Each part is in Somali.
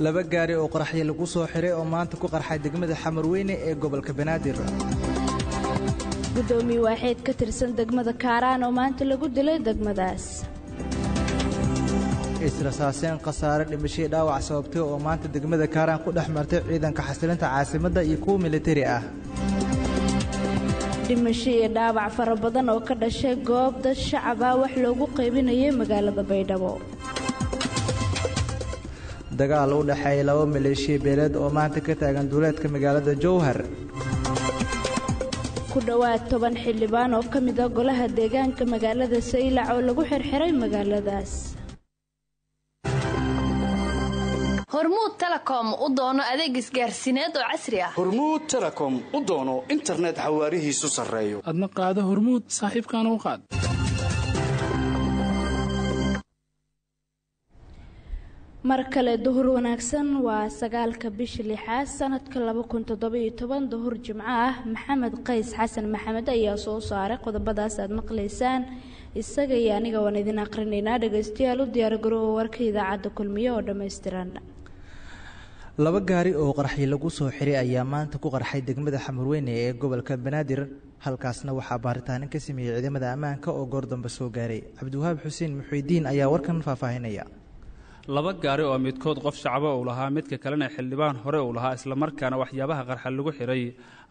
laba gaari oo qaraxyo lagu soo xiray oo maanta ku qarxay degmada Xamarweyne ee gobolka Banaadir. gudoomiye waaxeed ka tirsan degmada Kaaraan oo maanta lagu dilay degmadaas. israsaaseen khasaare dhimasho dhaawac sababtay oo maanta degmada Kaaraan ku dhaxmartay ciidanka xasilinta caasimadda iyo kuwa militari ah. dhimasho iyo dhaawac fara badan oo ka dhashay goob dad shacab ah wax loogu qaybinayay magaalada Baydhabo. dagaal u dhaxeeya laba maleeshiya beeleed oo maanta ka taagan duuleedka magaalada Jowhar. ku dhawaad 10 xildhibaan oo ka mid ah golaha deegaanka magaalada Saylac oo lagu xirxiray magaaladaas. Hormuud Telecom u doono adeeg isgaarsiineed oo casri ah. Hormuud Telecom u doono internet xawaarihiisu sareeyo. adna qaado Hormuud saaxiibkana u qaad. mar kale duhur wanaagsan waa 9ka bisha 6 sanadka 2017 duhur jimco ah. maxamed qays xasan maxamed ayaa soo saaray qodobadaas aad maqlaysaan isaga iyo aniga waan idin aqrinaynaa dhageystayaal u diyaar garoow warka idaacadda kulmiye oo dhameystiran. laba gaari oo qaraxyo lagu soo xiray ayaa maanta ku qarxay degmada Xamarweyne ee gobolka Banaadir. halkaasna waxaa baaritaan ka sameeyay ciidamada ammaanka oo goor dambe soo gaaray. Cabdiwahaab Xuseen Muxuudiin ayaa warkan faahfaahinaya. laba gaari oo midkood qof shacab ah uu lahaa midka kalena xildhibaan hore uu lahaa isla markaana waxyaabaha qarxa lagu xiray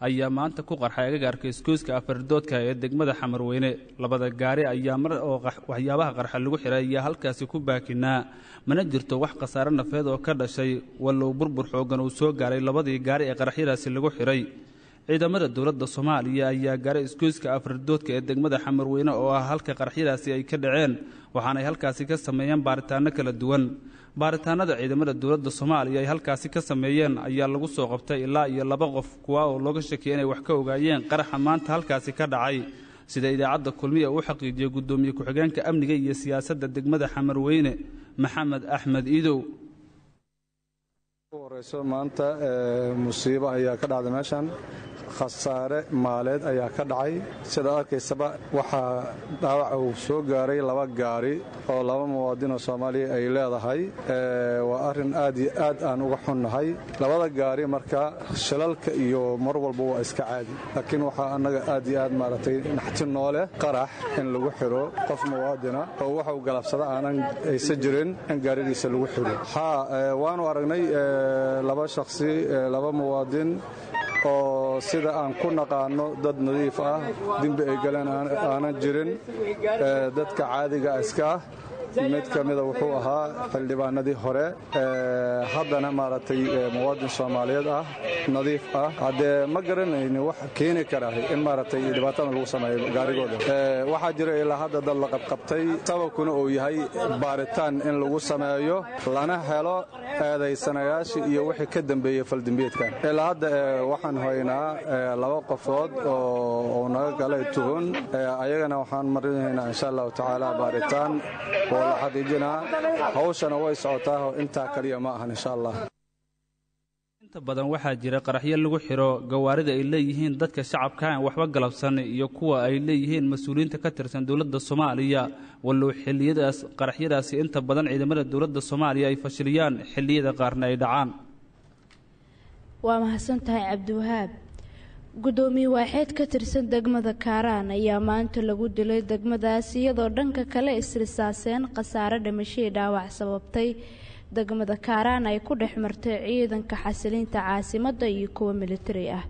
ayaa maanta ku qarxay agagaarka iskooska afardoodka ee degmada Xamarweyne. labada gaari ayaa mar oo waxyaabaha qarxa lagu xiray ayaa halkaasi ku baakinaa mana jirto wax khasaare nafeed oo ka dhashay wallow burbur xoogan uu soo gaaray labadii gaari ee qaraxyadaasi lagu xiray. ciidamada dawladda Soomaaliya ayaa gaaray iskooska afardoodka ee degmada Xamarweyne oo ah halka qaraxyadaasi ay ka dhaceen waxaana halkaasi ka sameeyeen baaritaano kala duwan. baaritaanada ciidamada dawladda Soomaaliya ay halkaasi ka sameeyeen ayaa lagu soo qabtay ilaa iyo 2 qof kuwa oo looga shakiyay inay wax ka ogaayeen qaraxa maanta halkaasi ka dhacay sida idaacadda kulmiye uu xaqiijiyay gudoomiye ku-xigeenka amniga iyo siyaasadda degmada Xamarweyne Maxamed Axmed Iidow. warayso maanta musiibo ayaa ka dhacday meeshan khasaare maaleed ayaa ka dhacay sida arkaysaba waxaa dhaawac uu soo gaaray 2 gaari oo 2 muwaadin oo Soomaaliya ay leedahay waa arin aad iyo aad aan uga xunnahay. 2 gaari marka shilalka iyo mar walba waa iska caadi laakiin waxa anaga aad iyo aad maartay naxtin noole qarax in lagu xiro qof muwaadina oo waxa uu galabsada aanan aysan jirin in gaarigiisa lagu xiro. waanu aragnay 2 shakhsi 2 muwaadin oo sida aan ku naqaano dad nadiif ah dimbi ay galeen aanan jirin dadka caadiga iska ah. mid ka mid ah wuxuu ahaa xildhibaanadii hore haddana maaragtay muwaadin Soomaaliyeed ah nadiif ah hadee ma garanayno wax keeni kara in maaragtay dhibaatada lagu sameeyo gaarigooda. waxaa jira ilaa hadda dad la qabqabtay sababkuna uu yahay baaritaan in lagu sameeyo lana helo eedaysanayaashii iyo wixii ka dambeeyay faldambiyeedkan. ilaa hadda waxaan haynaa 2 qofood oo naga galay tuhun ayagana waxaan marinaynaa insha Allah taala baaritaan hawshana way socotaa inta kaliya ma ahan insha Allah. inta badan waxaa jira qaraxyo lagu xiro gawaarida ay leeyihiin dadka shacabka aan waxba galabsan iyo kuwa ay leeyihiin mas'uuliyiinta ka tirsan dawladda Soomaaliya wallow xilliyadaas qaraxyadaasi inta badan ciidamada dawladda Soomaaliya ay fashiliyaan xilliyada qaarna ay dhacaan. waa mahadsantahay Cabdiwahaab. gudoomiye waaxeed ka tirsan degmada Kaaraan ayaa maanta lagu dilay degmadaas iyadoo dhanka kale israsaaseen khasaare dhimasho dhaawac sababtay degmada Kaaraan ay ku dhaxmartay ciidanka xasilinta caasimadda iyo kuwa militari ah.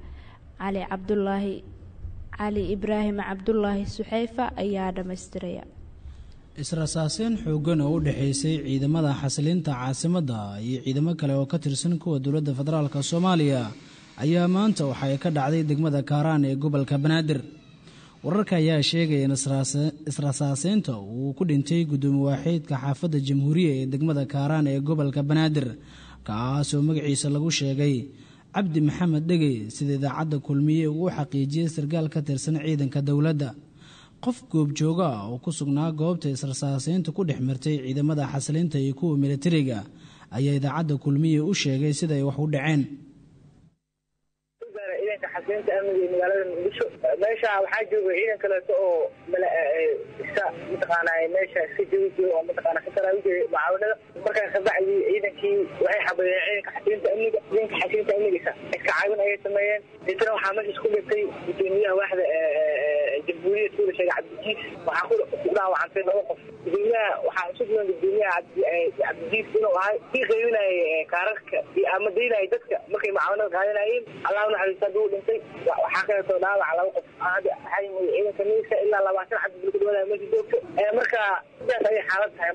cali ibraahim cabdullaahi suxayfa ayaa dhameystiraya. israsaaseen xoogan oo u dhaxaysay ciidamada xasilinta caasimadda iyo ciidamo kale oo ka tirsan kuwa dawladda federaalka Soomaaliya ayaa maanta waxay ka dhacday degmada Kaaraan ee gobolka Banaadir. wararka ayaa sheegay in israsaaseynta uu ku dhintay gudoomiye waaxeedka xaafadda Jamhuuriye ee degmada Kaaraan ee gobolka Banaadir kaas oo magaciisa lagu sheegay Cabdi Maxamed Dhagey sida idaacadda kulmiye uu xaqiijiyay sargaal ka tirsan ciidanka dawladda. qof goobjooga oo ku sugnaa goobta israsaaseynta ku dhexmartay ciidamada xasilinta iyo kuwa militariga ayaa idaacadda kulmiye u sheegay sida ay wax u dhaceen. xasilinta amniga ee magaalada muqdisho. meesha waxaa jooga ciidan kaleeto oo mataqaanaa meesha iska joogi jiro oo mataqaanaa ka taraa ujeeda mucaawanada. markaas kabacdi ciidankii waxay xabadeeyeen ciidanka xasilinta amnigiisa iska caawin ayay sameeyeen. intana waxaa meesha isku dhintay gudoomiyaha waaxda jamhuuriyadda suula sheegay cabdijiis. waxaa ku dhaawacantay 2 qof. gudoomiyaha waxaa isu duwan gudoomiyaha cabdijiis inuu ahay kii qaybinayay kaararka iyo amadaynayay dadka markay mucaawanada qaadanayeen. allah u naxariista haduu dhintay. waxaa kaleeto dhaawac 2 qof. hadda ciidanka miiska ilaa 20 cabdi ku dhawaada meesha joogto. marka sidaas ayay xaalad tahay.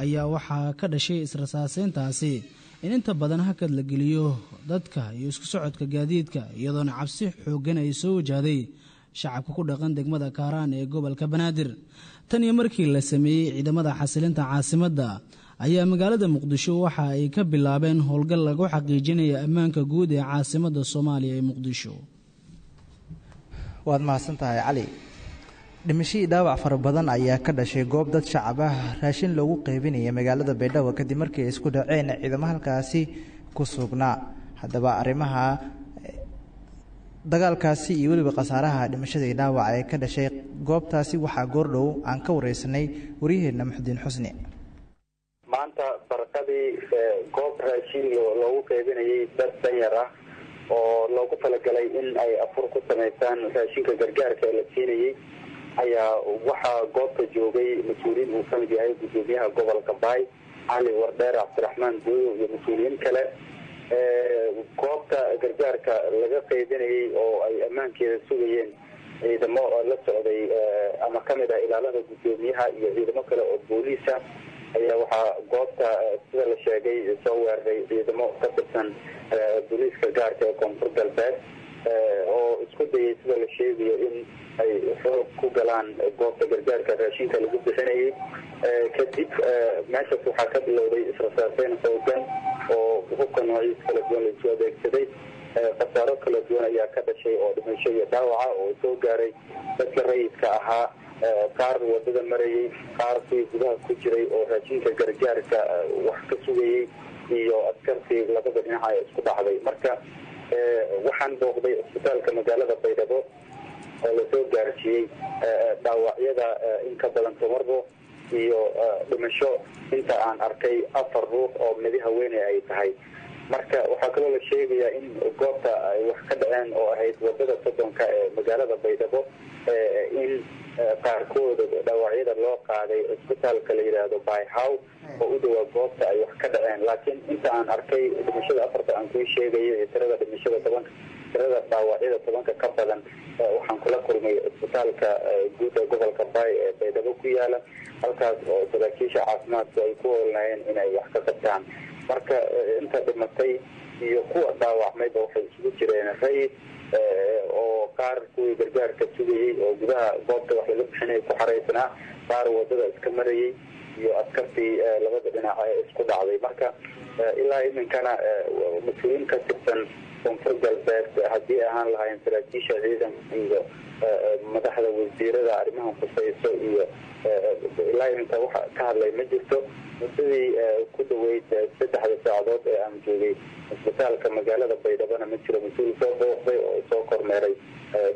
ayaa waxaa ka dhashay israsaaseyntaasi in inta badan hakad la geliyo dadka iyo isku socodka gaadiidka, iyadoona cabsi xoogan ay soo wajahday shacabka ku dhaqan degmada Kaaraan ee gobolka Banaadir. tan iyo markii la sameeyey ciidamada xasilinta caasimadda ayaa magaalada Muqdisho waxa ay ka bilaabeen howlgal lagu xaqiijinayo ammaanka guud ee caasimadda Soomaaliya ee Muqdisho. waad mahadsantahay cali. dhimashadii dhaawac fara badan ayaa ka dhashay goob dad shacab ah raashin loogu qaybinaya magaalada Baydhabo kadib markii ay isku dhaceen ciidamo halkaasi ku sugnaa. haddaba arrimaha dagaalkaasi iyo weliba khasaaraha dhimashadii dhaawac ee ka dhashay goobtaasi waxaa goordhow aan ka wareysanay waryaheena Muxudiin Xusni. maanta barqadii goob raashin loogu qaybinayay dad danyar ah oo loogu talagalay in ay afur ku sameystaan raashinka gargaarka la siinayay ayaa waxaa goobta joogay mas-uuliyiin uu kamid yahay gudoomiyaha gobolka Baay Cali Wardheer Cabdiraxmaan Gooyo iyo mas-uuliyiin kale. goobta gargaarka laga qaybinayay oo ay ammaankeeda sugayeen ciidamo la socday ama kamid ah ilaalada gudoomiyaha iyo ciidamo kale oo booliisa ayaa waxaa goobta sida la sheegay soo weeraray ciidamo ka tirsan booliiska gaarka ee koonfur galbeed oo isku dayay sida la sheegayo in ay xoog ku galaan goobta gargaarka raashinka lagu bixinayay. kadib meeshaas waxaa ka bilowday israsaaseyn xoogan oo hubka noociis kala duwan la isu adeegsaday. khasaaro kala duwan ayaa ka dhashay oo dhimasho iyo dhaawaca oo soo gaaray dadka rayidka ahaa, qaar wadada marayay, qaar kuwii gudaha ku jiray oo raashinka gargaarka wax ka sugayay, iyo askartii labada dhinaca ee isku dhacday. marka waxaan booqday isbitaalka magaalada Baydhabo oo lasoo gaarsiiyey dhaawacyada in ka badan 10 iyo dhimasho inta aan arkay 4 ruux oo midi haweeney ay tahay. marka waxaa kaloo la sheegayaa in goobta ay wax ka dhaceen oo ahayd wadada Sodonka ee magaalada Baydhabo in qaarkood dhaawacyada loo qaaday isbitaalka la yiraahdo Bayhaw oo u dhawaa goobta ay wax ka dhaceen. laakiin inta aan arkay dhimashada 4 aan ku sheegay tirada dhimashada 10 tirada dhaawacyada 10 ka badan waxaan kula kulmay isbitaalka guud ee gobolka Baay ee Baydhabo ku yaala, halkaas oo saraakiisha caafimaadku ay ku howlnayeen inay wax ka qabtaan. marka inta dhimatay iyo kuwa dhaawacmayba waxay isugu jireen rayid oo qaar kuwii gargaarka sugayay oo gudaha goobta wax laga bixinay ku xareysanaa, qaar wadada iska marayay iyo askartii labada dhinac ee isku dhacday. marka ilaa iminkana mas-uuliyiin ka tirsan koonfur galbeed haddii ahaan lahayn saraakiisha ciidanka iyo madaxda wasiirada arrimaha khusayso iyo ilaa iminka waxa ka hadlay ma jirto. muddadii ku dhaweyd 3 saacadood ee aan joogay isbitaalka magaalada Baydhabo ma jiro mas-uul soo booqday oo soo kormeeray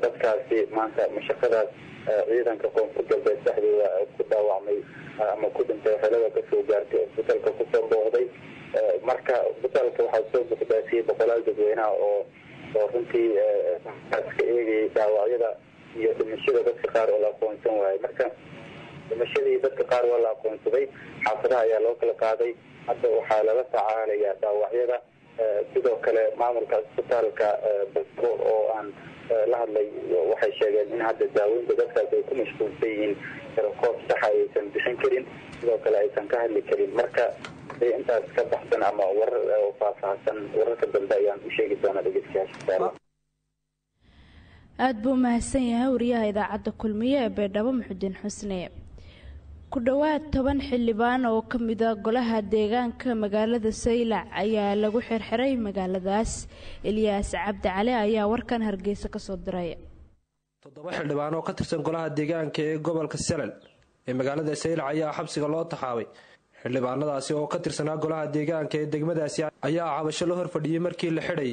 dadkaasi maanta mashaqadaas ciidanka koonfur galbeed dhexdeeda ku dhaawacmay ama ku dhintay xeelada ka soo gaartay isbitaalka ku soo booqday. marka isbitaalka waxaa soo buuxdaasiyay 100 dadweynaha oo runtii ka eegayay dhaawacyada iyo dhimashada dadka qaar oo la aqoonsan waayay. marka dhimashadii dadka qaar waa la aqoonsaday, xaafadaha ayaa loo kala qaaday. hadda waxaa lala tacaalayaa dhaawacyada. sidoo kale maamulka isbitaalka oo aan la hadlay waxay sheegeen in hadda daaweynta dadkaas ay ku mashquulsan yihiin, koob saxa aysan bixin karin, sidoo kale aysan ka hadli karin. marka intaas ka baxsan ama warar oo faahfaahsan wararka dambe ayaan u sheegi doonaa dhegeystayaasha. aad buu mahadsan yahay wariyaha idaacadda kulmiye ee Baydhabo Muxudiin Xusni. ku dhawaad 10 xildhibaan oo ka mid ah golaha deegaanka magaalada Saylac ayaa lagu xirxiray magaaladaas. Ilyas Cabdi Cali ayaa warkan Hargeysa ka soo diray. 7 xildhibaan oo ka tirsan golaha deegaanka ee gobolka Salal ee magaalada Saylac ayaa xabsiga loo taxaabay xildhibaanadaasi oo ka tirsanaa golaha deegaanka ee degmadaasi ayaa cabasho la horfadhiyey markii la xidhay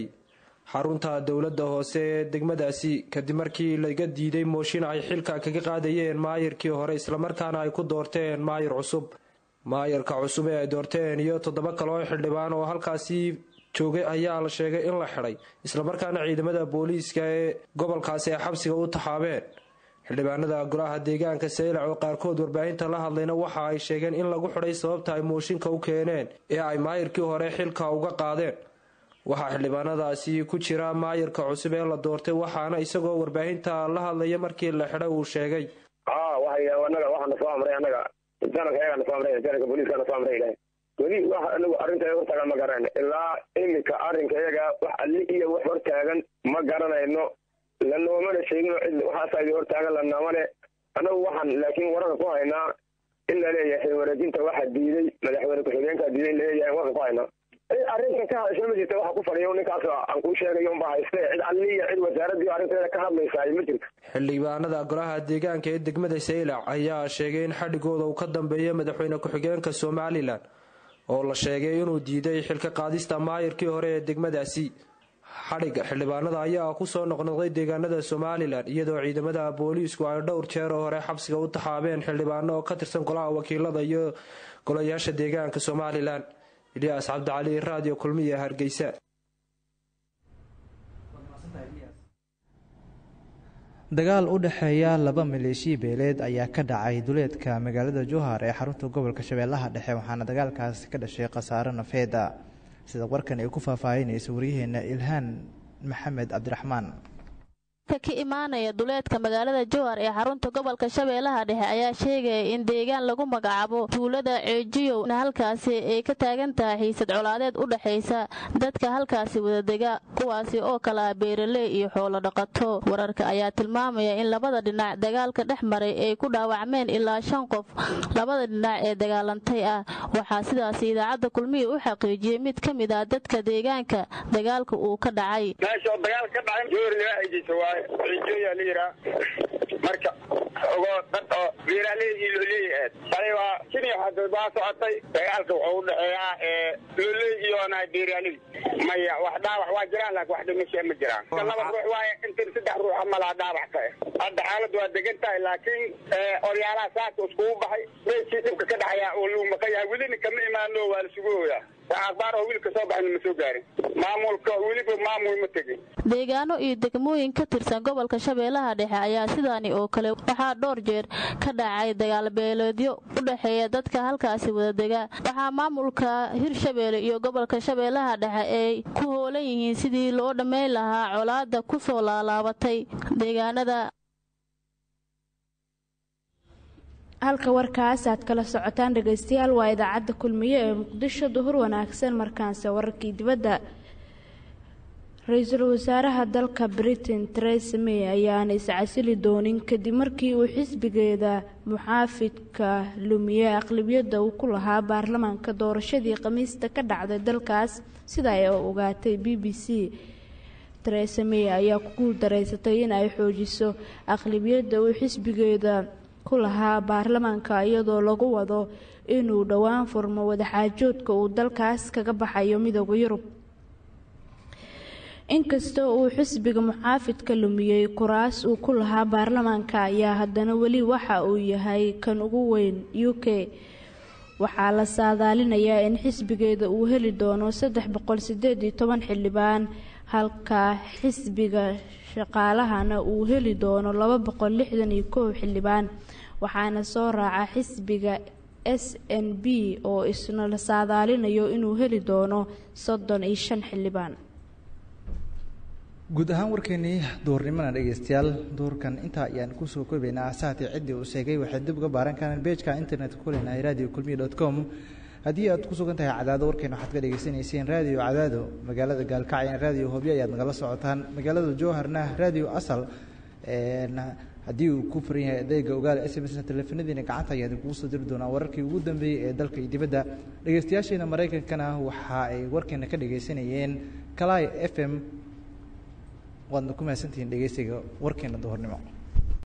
xarunta dowladda hoose ee degmadaasi kadib markii laga diiday mooshin ay xilka kaga qaadayeen maayirkii hore islamarkaana ay ku doorteen maayir cusub. maayirka cusub ee ay doorteen iyo 7 kale oo xildhibaan oo halkaasi joogay ayaa la sheegay in la xidhay islamarkaana ciidamada booliiska ee gobolkaasi ay xabsiga u taxaabeen. xildhibaanada golaha deegaanka Saylac oo qaarkood warbaahinta la hadlayna waxa ay sheegeen in lagu xidhay sababta ay mooshinka u keeneen ee ay maayirkii hore xilka uga qaadeen. waxaa xildhibaanadaasi ku jira maayirka cusub ee la doortay waxaana isagoo warbaahinta la hadlaya markii la xidhay uu sheegay weli wax anagu arrinta hortaagan ma garanayno ilaa iminka arrinka iyaga wax alli iyo wax hortaagan ma garanayno lanoomana sheegino cid waxaasa hortaagan lanamane anagu waxaan laakiin wararka ku haynaa in la leeyahay wareejinta waxa diiday madaxweyne ku-xigeenka diiday leeyahay wararka ku haynaa arrintan ka hadasha ma jirta waxa ku fadhiyo ninkaas aan kuu sheegayo unbaa hayste cid alli iyo cid wasaaradii arrinteeda ka hadlaysa ma jirto. xildhibaanada golaha deegaanka ee degmada Saylac ayaa sheegay in xadhigooda uu ka dambeeyo madaxweyne ku-xigeenka Somaliland oo la sheegay inuu diiday xilka qaadista maayirkii hore ee degmadaasi. xadhiga xildhibaanada ayaa ku soo noqnoqday deegaanada Somaliland iyadoo ciidamada booliisku ay dhowr jeer hore xabsiga u taxaabeen xildhibaano oo ka tirsan golaha wakiilada iyo golayaasha deegaanka Somaliland. Ilyas Cabdicali, Radio Kulmiye, Hargeysa. dagaal u dhexeeya 2 maleeshiya beeleed ayaa ka dhacay duleedka magaalada Jowhar ee xarunta gobolka Shabeellaha Dhexe waxaana dagaalkaasi ka dhashay khasaare nafeed ah sida warkan ay ku faahfaahinayso wariyaheena Ilhaan Maxamed Cabdiraxmaan. ka imaanaya duleedka magaalada Jowhar ee xarunta gobolka Shabeellaha Dhexe ayaa sheegay in deegaan lagu magacaabo tuulada Ceejiyo halkaasi ay ka taagan tahay xiisad colaadeed u dhaxaysa dadka halkaasi wada dega kuwaasi oo kala beeraley iyo xoolo dhaqato. wararka ayaa tilmaamaya in labada dhinac dagaalka dhex maray ay ku dhaawacmeen ilaa 5 qof labada dhinac ee dagaalantay ah. waxaa sidaas idaacada Kulmiye u xaqiijiyay mid ka mid ah dadka deegaanka dagaalka uu ka dhacay. Ceejiyo liira marka ogo dad oo beeraley iyo leeyahay shalay waa sidii hadda baa socotay dagaalka wuxuu u dhaxeeyaa leeyahay iyo ana beeraley maya wax dhaawac waa jiraan laakiin wax dhimasho ma jiraan laba ruux waa inta 3 ruux ama la dhaawac ka hadda xaaladu waa degan tahay laakiin oryaalaha saas isku baxay meeshii dhibka ka dhacaya oo loo maqayaa weli kama imaano waa la sugooyaa akhbaar oo wiilka soo baxay ma soo gaarin maamulka weliba maamul ma tagin. deegaano iyo degmooyin ka tirsan gobolka Shabeellaha Dhexe ayaa sidaani oo kale waxaa dhowr jeer ka dhacay dagaal beeleedyo u dhaxeeya dadka halkaasi wada dega. waxaa maamulka Hirshabeelle iyo gobolka Shabeellaha Dhexe ay ku hoolan yihiin sidii loo dhameyn lahaa colaadda ku soo laalaabatay deegaanada. halka warkaas aad kala socotaan dhageystayaal waa idaacada Kulmiye ee Muqdisho. duhur wanaagsan markaanse wararkii dibadda. Ra'iisul Wasaaraha dalka Britain Theresa May ayaan iscasili doonin kadib markii uu xisbigeeda muxaafidka lumiye aqlabiyada uu ku lahaa baarlamaanka doorashadii Khamiista ka dhacday dalkaas sida ay ogaatay BBC. Theresa May ayaa ku guuldareysatay in ay xoojiso aqlabiyada uu xisbigeeda ku lahaa baarlamaanka iyadoo lagu wado inuu dhawaan furmo wadaxaajoodka uu dalkaas kaga baxayo midowga Yurub. inkastoo uu xisbiga muxaafidka lumiyay kuraas uu ku lahaa baarlamaanka ayaa haddana weli waxa uu yahay kan ugu weyn UK. waxaa la saadaalinayaa in xisbigeeda uu heli doono 318 xildhibaan halka xisbiga shaqaalahana uu heli doono 261 xildhibaan. waxaana soo raaca xisbiga SNP oo isna la saadaalinayo inuu heli doono 35 xildhibaan. guud ahaan warkeenii duurnimada dhageystayaal duurkan inta ayaan ku soo koobaynaa saatii cidii uu sheegay waxay dib uga baaran karaan page-ka internet ku leenahay radiokulmiye.com. haddii aad ku sugan tahay Cadaado warkeen waxaad ka dhageysanayseen Radio Cadaado magaalada Gaalkacyo Radio Hobyo ayaad nagala socotaan magaalada Jowharna Radio Asal haddii uu ku furan yahay adeega ogaal SMS-na teleefanadiina gacanta ayaad kugu soo diri doonaa wararkii ugu dambeeyay ee dalka iyo dibadda. dhageystayaasheena Mareykankana waxa ay warkeena ka dhageysanayeen Kalay FM. waadna ku mahadsantihiin dhegeysiga warkeena duhurnimo.